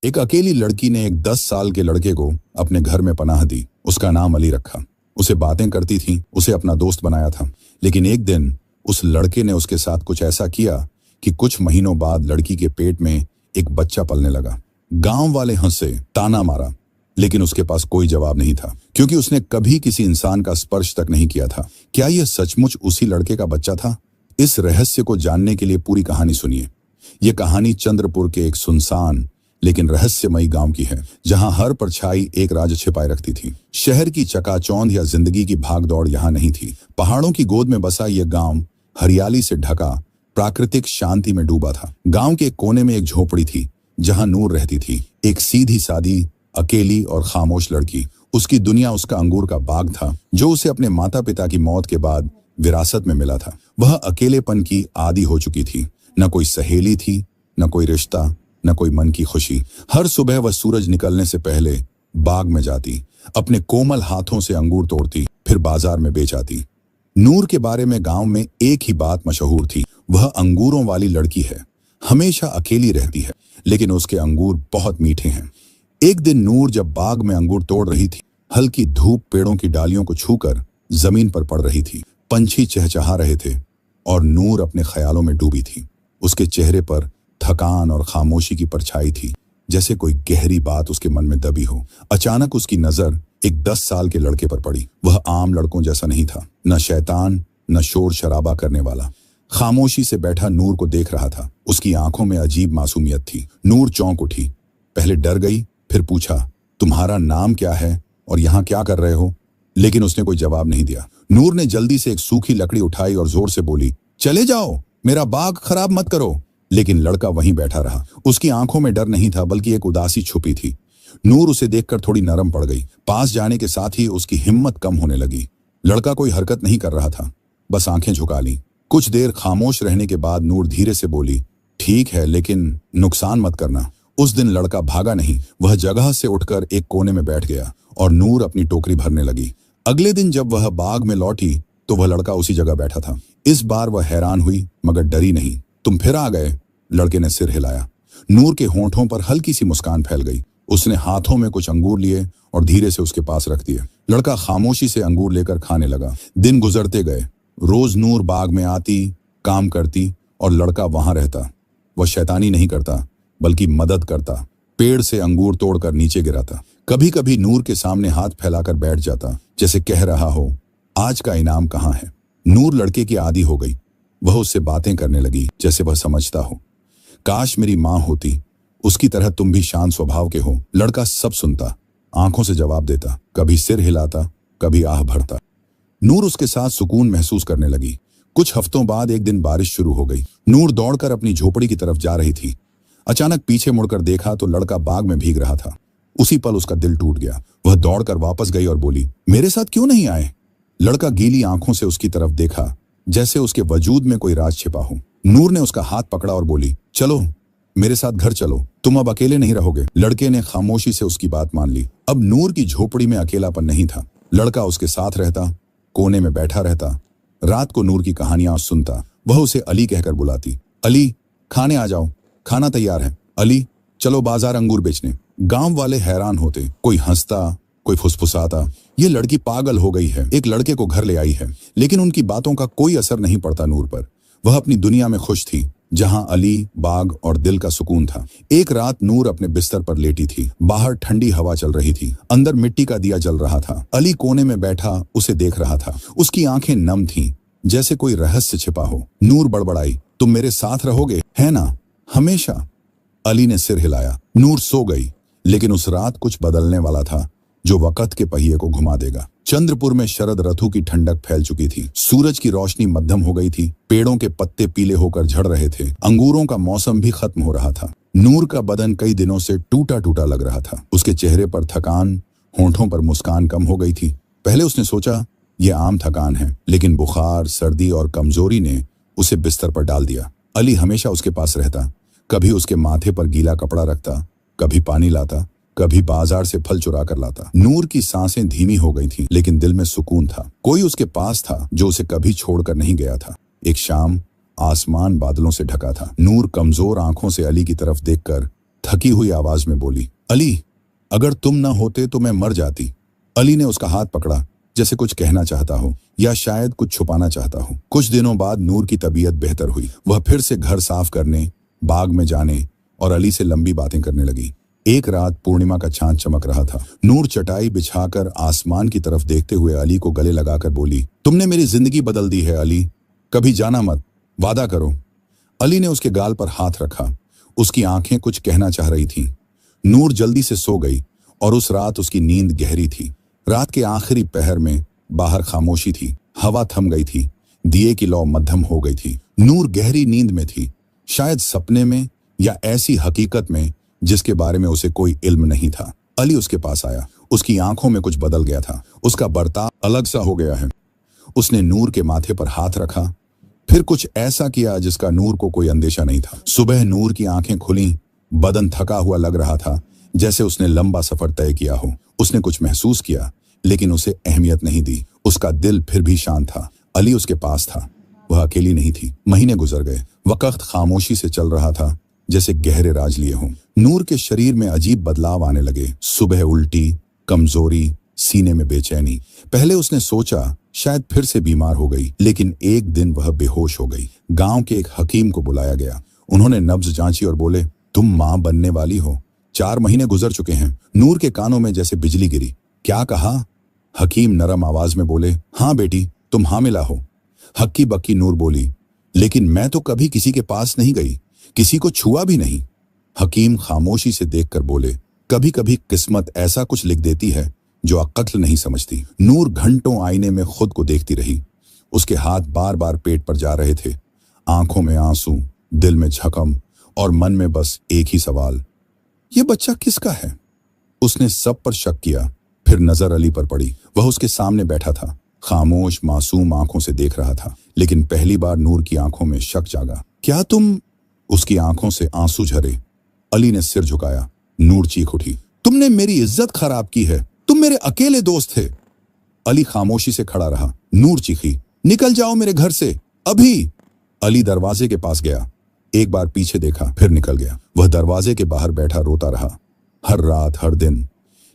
एक अकेली लड़की ने एक 10 साल के लड़के को अपने घर में पनाह दी। उसका नाम अली रखा। उसे बातें करती थी, उसे अपना दोस्त बनाया था। लेकिन एक दिन उस लड़के ने उसके साथ कुछ ऐसा किया कि कुछ महीनों बाद लड़की के पेट में एक बच्चा पलने लगा। गांव वाले हंसे, ताना मारा, लेकिन उसके पास कोई जवाब नहीं था, क्योंकि उसने कभी किसी इंसान का स्पर्श तक नहीं किया था। क्या यह सचमुच उसी लड़के का बच्चा था? इस रहस्य को जानने के लिए पूरी कहानी सुनिए। यह कहानी चंद्रपुर के एक सुनसान लेकिन रहस्यमयी गांव की है, जहां हर परछाई एक राज छिपाए रखती थी। शहर की चकाचौंध या जिंदगी की भागदौड़ यहां नहीं थी। पहाड़ों की गोद में बसा यह गांव हरियाली से ढका, प्राकृतिक शांति में डूबा था। गांव के कोने में एक झोपड़ी थी, जहां नूर रहती थी। एक सीधी सादी, अकेली और खामोश लड़की। उसकी दुनिया उसका अंगूर का बाग था, जो उसे अपने माता पिता की मौत के बाद विरासत में मिला था। वह अकेलेपन की आदी हो चुकी थी। न कोई सहेली थी, न कोई रिश्ता, न कोई मन की खुशी। हर सुबह वह सूरज निकलने से पहले बाग में जाती, अपने कोमल हाथों से अंगूर तोड़ती, फिर बाजार में बेच आती। नूर के बारे में गांव में एक ही बात मशहूर थी, वह अंगूरों वाली लड़की है। हमेशा अकेली रहती है, लेकिन उसके अंगूर बहुत मीठे हैं। एक दिन नूर जब बाग में अंगूर तोड़ रही थी, हल्की धूप पेड़ों की डालियों को छूकर जमीन पर पड़ रही थी। पंछी चहचहा रहे थे और नूर अपने ख्यालों में डूबी थी। उसके चेहरे पर थकान और खामोशी की परछाई थी, जैसे कोई गहरी बात उसके मन में दबी हो। अचानक उसकी नजर एक 10 साल के लड़के पर पड़ी। वह आम लड़कों जैसा नहीं था, न शैतान, न शोर शराबा करने वाला। खामोशी से बैठा नूर को देख रहा था। उसकी आंखों में अजीब मासूमियत थी। नूर चौंक उठी, पहले डर गई, फिर पूछा, तुम्हारा नाम क्या है और यहाँ क्या कर रहे हो? लेकिन उसने कोई जवाब नहीं दिया। नूर ने जल्दी से एक सूखी लकड़ी उठाई और जोर से बोली, चले जाओ, मेरा बाग खराब मत करो। लेकिन लड़का वहीं बैठा रहा। उसकी आंखों में डर नहीं था, बल्कि एक उदासी छुपी थी। नूर उसे देखकर थोड़ी नरम पड़ गई। पास जाने के साथ ही उसकी हिम्मत कम होने लगी। लड़का कोई हरकत नहीं कर रहा था, बस आंखें झुका ली। कुछ देर खामोश रहने के बाद नूर धीरे से बोली, ठीक है, लेकिन नुकसान मत करना। उस दिन लड़का भागा नहीं, वह जगह से उठकर एक कोने में बैठ गया और नूर अपनी टोकरी भरने लगी। अगले दिन जब वह बाग में लौटी तो वह लड़का उसी जगह बैठा था। इस बार वह हैरान हुई, मगर डरी नहीं। तुम फिर आ गए? लड़के ने सिर हिलाया। नूर के होंठों पर हल्की सी मुस्कान फैल गई। उसने हाथों में कुछ अंगूर लिए और धीरे से उसके पास रख दिए। लड़का खामोशी से अंगूर लेकर खाने लगा। दिन गुजरते गए। रोज नूर बाग में आती, काम करती और लड़का वहां रहता। वह शैतानी नहीं करता, बल्कि मदद करता। पेड़ से अंगूर तोड़कर नीचे गिराता। कभी कभी नूर के सामने हाथ फैलाकर बैठ जाता, जैसे कह रहा हो, आज का इनाम कहाँ है? नूर लड़के की आदी हो गई। वह उससे बातें करने लगी जैसे वह समझता हो। काश मेरी माँ होती, उसकी तरह तुम भी शांत स्वभाव के हो। लड़का सब सुनता, आंखों से जवाब देता, कभी सिर हिलाता, कभी आह भरता। नूर उसके साथ सुकून महसूस करने लगी। कुछ हफ्तों बाद एक दिन बारिश शुरू हो गई। नूर दौड़कर अपनी झोपड़ी की तरफ जा रही थी। अचानक पीछे मुड़कर देखा तो लड़का बाग में भीग रहा था। उसी पल उसका दिल टूट गया। वह दौड़कर वापस गई और बोली, मेरे साथ क्यों नहीं आए? लड़का गीली आंखों से उसकी तरफ देखा, जैसे उसके वजूद में कोई राज छिपा हो। नूर ने उसका हाथ पकड़ा और बोली, चलो मेरे साथ घर चलो, तुम अब अकेले नहीं रहोगे। लड़के ने खामोशी से उसकी बात मान ली। अब नूर की झोपड़ी में अकेलापन नहीं था। लड़का उसके साथ रहता, कोने में बैठा रहता। रात को नूर की कहानियां सुनता। वह उसे अली कहकर बुलाती, अली खाने आ जाओ, खाना तैयार है। अली चलो बाजार अंगूर बेचने। गांव वाले हैरान होते, कोई हंसता, कोई फुसफुसाता, ये लड़की पागल हो गई है, एक लड़के को घर ले आई है। लेकिन उनकी बातों का कोई असर नहीं पड़ता नूर पर। वह अपनी दुनिया में खुश थी, जहां अली, बाग और दिल का सुकून था। एक रात नूर अपने बिस्तर पर लेटी थी। बाहर ठंडी हवा चल रही थी, अंदर मिट्टी का दिया जल रहा था। अली कोने में बैठा उसे देख रहा था। उसकी आंखें नम थीं, जैसे कोई रहस्य छिपा हो। नूर बड़बड़ाई, तुम मेरे साथ रहोगे, है ना, हमेशा? अली ने सिर हिलाया। नूर सो गई। लेकिन उस रात कुछ बदलने वाला था, जो वक़्त के पहिए को घुमा देगा। चंद्रपुर में शरद ऋतु की ठंडक फैल चुकी थी। सूरज की रोशनी मध्यम हो गई थी। पेड़ों के पत्ते पीले होकर झड़ रहे थे। अंगूरों का मौसम भी खत्म हो रहा था। नूर का बदन कई दिनों से टूटा टूटा लग रहा था। उसके चेहरे पर थकान, होंठों पर मुस्कान कम हो गई थी। पहले उसने सोचा ये आम थकान है, लेकिन बुखार, सर्दी और कमजोरी ने उसे बिस्तर पर डाल दिया। अली हमेशा उसके पास रहता। कभी उसके माथे पर गीला कपड़ा रखता, कभी पानी लाता, कभी बाजार से फल चुरा कर लाता। नूर की सांसें धीमी हो गई थीं, लेकिन दिल में सुकून था। कोई उसके पास था जो उसे कभी छोड़कर नहीं गया था। एक शाम आसमान बादलों से ढका था। नूर कमजोर आंखों से अली की तरफ देखकर थकी हुई आवाज में बोली, अली, अगर तुम ना होते तो मैं मर जाती। अली ने उसका हाथ पकड़ा, जैसे कुछ कहना चाहता हो या शायद कुछ छुपाना चाहता हो। कुछ दिनों बाद नूर की तबीयत बेहतर हुई। वह फिर से घर साफ करने, बाग में जाने और अली से लंबी बातें करने लगी। एक रात पूर्णिमा का चांद चमक रहा था। नूर चटाई बिछाकर आसमान की तरफ देखते हुए अली को गले लगाकर बोली, तुमने मेरी जिंदगी बदल दी है अली, कभी जाना मत, वादा करो। अली ने उसके गाल पर हाथ रखा। उसकी आंखें कुछ कहना चाह रही थीं। नूर जल्दी से सो गई और उस रात उसकी नींद गहरी थी। रात के आखिरी पहर में बाहर खामोशी थी, हवा थम गई थी, दिए की लौ मध्यम हो गई थी। नूर गहरी नींद में थी, शायद सपने में या ऐसी हकीकत में जिसके बारे में उसे कोई इल्म नहीं था। अली उसके पास आया। उसकी आंखों में कुछ बदल गया था। उसका बर्ताव अलग सा हो गया है। उसने नूर के माथे पर हाथ रखा, फिर कुछ ऐसा किया जिसका नूर को कोई अंदेशा नहीं था। सुबह नूर की आंखें खुली, बदन थका हुआ लग रहा था, जैसे उसने लंबा सफर तय किया हो। उसने कुछ महसूस किया, लेकिन उसे अहमियत नहीं दी। उसका दिल फिर भी शांत था। अली उसके पास था, वह अकेली नहीं थी। महीने गुजर गए। वक्त खामोशी से चल रहा था, जैसे गहरे राज लिए हों। नूर के शरीर में अजीब बदलाव आने लगे। सुबह उल्टी, कमजोरी, सीने में बेचैनी। पहले उसने सोचा शायद फिर से बीमार हो गई, लेकिन एक दिन वह बेहोश हो गई। गांव के एक हकीम को बुलाया गया। उन्होंने नब्ज जांची और बोले, तुम मां बनने वाली हो। 4 महीने गुजर चुके हैं। नूर के कानों में जैसे बिजली गिरी। क्या कहा? हकीम नरम आवाज में बोले, हाँ बेटी, तुम हामिला हो। हक्की बक्की नूर बोली, लेकिन मैं तो कभी किसी के पास नहीं गई, किसी को छुआ भी नहीं। हकीम खामोशी से देखकर बोले, कभी कभी किस्मत ऐसा कुछ लिख देती है जो अक्ल नहीं समझती। नूर घंटों आईने में खुद को देखती रही। उसके हाथ बार बार पेट पर जा रहे थे। आंखों में आंसू, दिल में झकम और मन में बस एक ही सवाल, ये बच्चा किसका है? उसने सब पर शक किया, फिर नजर अली पर पड़ी। वह उसके सामने बैठा था, खामोश मासूम आंखों से देख रहा था। लेकिन पहली बार नूर की आंखों में शक जागा। क्या तुम? उसकी आंखों से आंसू झरे। अली ने सिर झुकाया। नूर चीख उठी, तुमने मेरी इज्जत खराब की है, तुम मेरे अकेले दोस्त थे। अली खामोशी से खड़ा रहा। नूर चीखी, निकल जाओ मेरे घर से अभी। अली दरवाजे के पास गया, एक बार पीछे देखा, फिर निकल गया। वह दरवाजे के बाहर बैठा रोता रहा, हर रात हर दिन।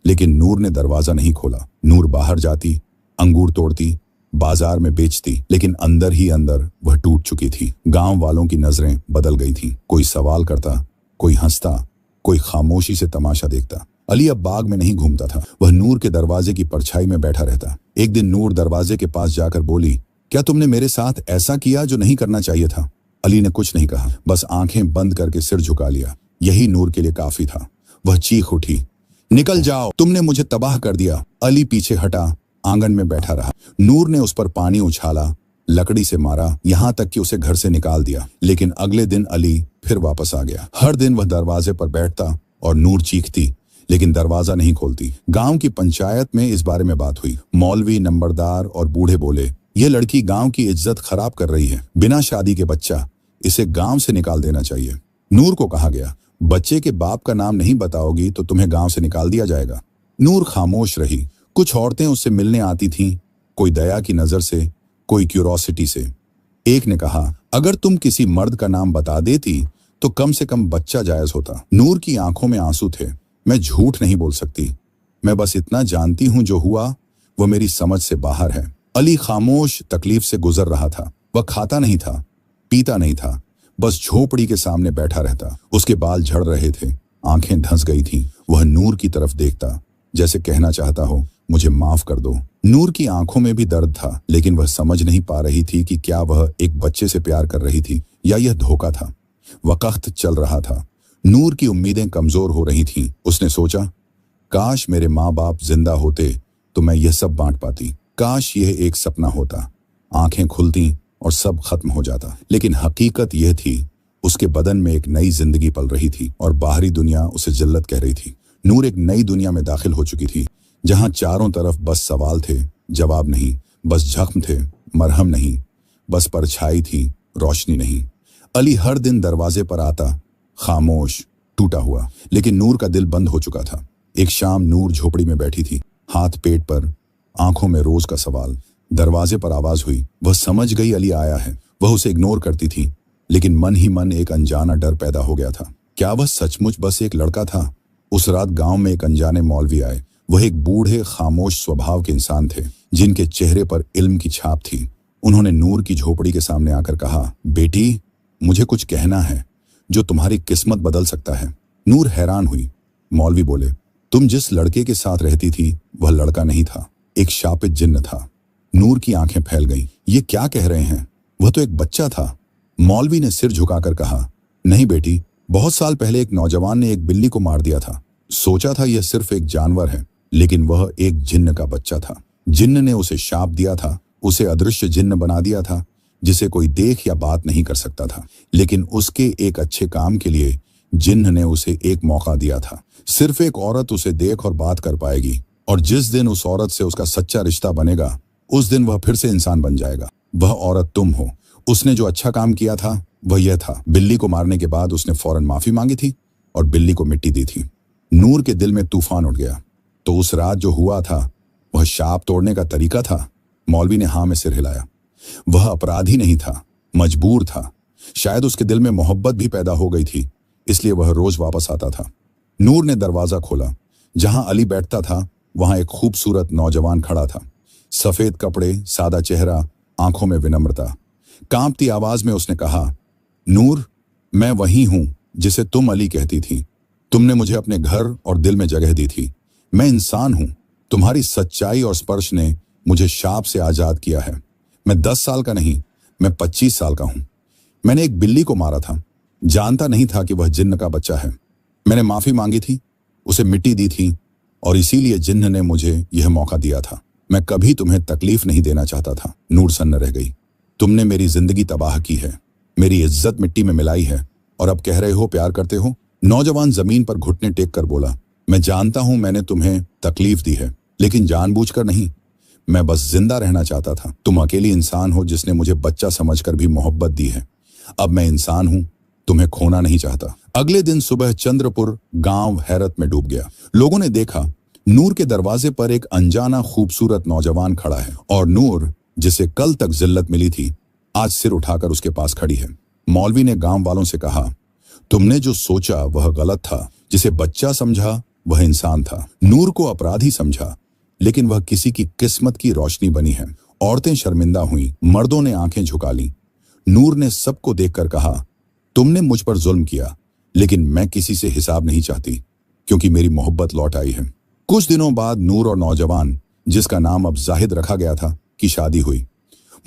लेकिन नूर ने दरवाजा नहीं खोला। नूर बाहर जाती, अंगूर तोड़ती, बाजार में बेचती, लेकिन अंदर ही अंदर वह टूट चुकी थी। गांव वालों की नजरें बदल गई थीं। कोई सवाल करता, कोई हंसता, कोई खामोशी से तमाशा देखता। अली अब बाग में नहीं घूमता था, वह नूर के दरवाजे की परछाई में बैठा रहता। एक दिन नूर दरवाजे के पास जाकर बोली, क्या तुमने मेरे साथ ऐसा किया जो नहीं करना चाहिए था? अली ने कुछ नहीं कहा, बस आंखें बंद करके सिर झुका लिया। यही नूर के लिए काफी था। वह चीख उठी, निकल जाओ, तुमने मुझे तबाह कर दिया। अली पीछे हटा, आंगन में बैठा रहा। नूर ने उस पर पानी उछाला, लकड़ी से मारा, यहां तक कि उसे घर से निकाल दिया। लेकिन अगले दिन अली फिर वापस आ गया। हर दिन वह दरवाजे पर बैठता और नूर चीखती, लेकिन दरवाजा नहीं खोलती। गांव की पंचायत में इस बारे में बात हुई। मौलवी, नंबरदार और बूढ़े बोले, यह लड़की गांव की इज्जत खराब कर रही है, बिना शादी के बच्चा, इसे गांव से निकाल देना चाहिए। नूर को कहा गया, बच्चे के बाप का नाम नहीं बताओगी तो तुम्हें गांव से निकाल दिया जाएगा। नूर खामोश रही। कुछ औरतें उससे मिलने आती थीं, कोई दया की नजर से, कोई क्यूरोसिटी से। एक ने कहा, अगर तुम किसी मर्द का नाम बता देती तो कम से कम बच्चा जायज होता। नूर की आंखों में आंसू थे। मैं झूठ नहीं बोल सकती, मैं बस इतना जानती हूं, जो हुआ वो मेरी समझ से बाहर है। अली खामोश तकलीफ से गुजर रहा था। वह खाता नहीं था, पीता नहीं था, बस झोपड़ी के सामने बैठा रहता। उसके बाल झड़ रहे थे, आंखें धंस गई थीं। वह नूर की तरफ देखता, जैसे कहना चाहता हो, मुझे माफ कर दो। नूर की आंखों में भी दर्द था, लेकिन वह समझ नहीं पा रही थी कि क्या वह एक बच्चे से प्यार कर रही थी या यह धोखा था। वक्त चल रहा था। नूर की उम्मीदें कमजोर हो रही थीं। उसने सोचा, काश मेरे माँ बाप जिंदा होते तो मैं यह सब बांट पाती। काश यह एक सपना होता। आंखें खुलती और सब खत्म हो जाता। लेकिन हकीकत यह थी, उसके बदन में एक नई जिंदगी पल रही थी और बाहरी दुनिया उसे जिल्लत कह रही थी। नूर एक नई दुनिया में दाखिल हो चुकी थी, जहां चारों तरफ बस सवाल थे, जवाब नहीं। बस जख्म थे, मरहम नहीं। बस परछाई थी, रोशनी नहीं। अली हर दिन दरवाजे पर आता, खामोश, टूटा हुआ। लेकिन नूर का दिल बंद हो चुका था। एक शाम नूर झोपड़ी में बैठी थी, हाथ पेट पर, आंखों में रोज का सवाल। दरवाजे पर आवाज हुई। वह समझ गई अली आया है। वह उसे इग्नोर करती थी, लेकिन मन ही मन एक अनजाना डर पैदा हो गया था। क्या वह सचमुच बस एक लड़का था? उस रात गांव में एक अनजाने मौलवी आए। वह एक बूढ़े खामोश स्वभाव के इंसान थे, जिनके चेहरे पर इल्म की छाप थी। उन्होंने नूर की झोपड़ी के सामने आकर कहा, बेटी, मुझे कुछ कहना है जो तुम्हारी किस्मत बदल सकता है। नूर हैरान हुई। मौलवी बोले, तुम जिस लड़के के साथ रहती थी वह लड़का नहीं था, एक शापित जिन्न था। नूर की आंखें फैल गईं। ये क्या कह रहे हैं? वह तो एक बच्चा था। मौलवी ने सिर झुकाकर कहा, नहीं बेटी, बहुत साल पहले एक नौजवान ने एक बिल्ली को मार दिया था। सोचा था यह सिर्फ एक जानवर है, लेकिन वह एक जिन्न का बच्चा था। जिन्न ने उसे शाप दिया था, उसे अदृश्य जिन्न बना दिया था, जिसे कोई देख या बात नहीं कर सकता था। लेकिन उसके एक अच्छे काम के लिए जिन्न ने उसे एक मौका दिया था। सिर्फ एक औरत उसे देख और बात कर पाएगी, और जिस दिन उस औरत से उसका सच्चा रिश्ता बनेगा, उस दिन वह फिर से इंसान बन जाएगा। वह औरत तुम हो। उसने जो अच्छा काम किया था वह यह था, बिल्ली को मारने के बाद उसने फौरन माफी मांगी थी और बिल्ली को मिट्टी दी थी। नूर के दिल में तूफान उठ गया। तो उस रात जो हुआ था वह शाप तोड़ने का तरीका था? मौलवी ने हाँ में सिर हिलाया। वह अपराधी नहीं था, मजबूर था। शायद उसके दिल में मोहब्बत भी पैदा हो गई थी, इसलिए वह रोज वापस आता था। नूर ने दरवाजा खोला। जहां अली बैठता था वहां एक खूबसूरत नौजवान खड़ा था। सफेद कपड़े, सादा चेहरा, आंखों में विनम्रता। कांपती आवाज में उसने कहा, नूर, मैं वही हूं जिसे तुम अली कहती थी। तुमने मुझे अपने घर और दिल में जगह दी थी। मैं इंसान हूं। तुम्हारी सच्चाई और स्पर्श ने मुझे शाप से आजाद किया है। मैं 10 साल का नहीं, मैं 25 साल का हूं। मैंने एक बिल्ली को मारा था। जानता नहीं था कि वह जिन्न का बच्चा है। मैंने माफी मांगी थी, उसे मिट्टी दी थी, और इसीलिए जिन्न ने मुझे यह मौका दिया था। मैं कभी तुम्हें तकलीफ नहीं देना चाहता था। नूर सन्न रह गई। तुमने मेरी जिंदगी तबाह की है, मेरी इज्जत मिट्टी में मिलाई है, और अब कह रहे हो प्यार करते हो? नौजवान जमीन पर घुटने टेक कर बोला, मैं जानता हूं मैंने तुम्हें तकलीफ दी है, लेकिन जानबूझकर नहीं। मैं बस जिंदा रहना चाहता था। तुम अकेली इंसान हो जिसने मुझे बच्चा समझकर भी मोहब्बत दी है। अब मैं इंसान हूं, तुम्हें खोना नहीं चाहता। अगले दिन सुबह चंद्रपुर गांव हैरत में डूब गया। लोगों ने देखा नूर के दरवाजे पर एक अनजाना खूबसूरत नौजवान खड़ा है, और नूर, जिसे कल तक जिल्लत मिली थी, आज सिर उठाकर उसके पास खड़ी है। मौलवी ने गांव वालों से कहा, तुमने जो सोचा वह गलत था। जिसे बच्चा समझा वह इंसान था। नूर को अपराधी समझा, लेकिन वह किसी की किस्मत की रोशनी बनी है। औरतें शर्मिंदा हुईं, मर्दों ने आंखें झुका लीं। नूर ने सबको देखकर कहा, तुमने मुझ पर जुल्म किया, लेकिन मैं किसी से हिसाब नहीं चाहती, क्योंकि मेरी मोहब्बत लौट आई है। कुछ दिनों बाद नूर और नौजवान, जिसका नाम अब जाहिद रखा गया था, की शादी हुई।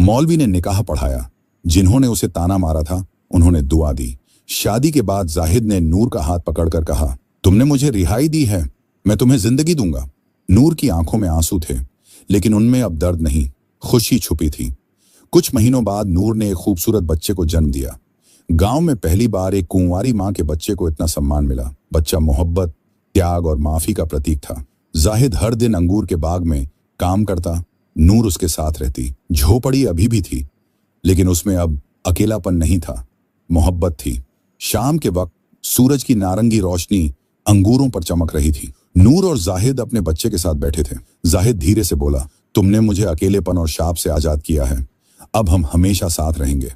मौलवी ने निकाह पढ़ाया। जिन्होंने उसे ताना मारा था उन्होंने दुआ दी। शादी के बाद जाहिद ने नूर का हाथ पकड़कर कहा, तुमने मुझे रिहाई दी है, मैं तुम्हें जिंदगी दूंगा। नूर की आंखों में आंसू थे, लेकिन उनमें अब दर्द नहीं, खुशी छुपी थी। कुछ महीनों बाद नूर ने एक खूबसूरत बच्चे को जन्म दिया। गांव में पहली बार एक कुंवारी मां के बच्चे को इतना सम्मान मिला। बच्चा मोहब्बत, त्याग और माफी का प्रतीक था। जाहिद हर दिन अंगूर के बाग में काम करता, नूर उसके साथ रहती। झोपड़ी अभी भी थी, लेकिन उसमें अब अकेलापन नहीं था, मोहब्बत थी। शाम के वक्त सूरज की नारंगी रोशनी अंगूरों पर चमक रही थी। नूर और जाहिद अपने बच्चे के साथ बैठे थे। जाहिद धीरे से बोला, तुमने मुझे अकेलेपन और शाप से आजाद किया है। अब हम हमेशा साथ रहेंगे।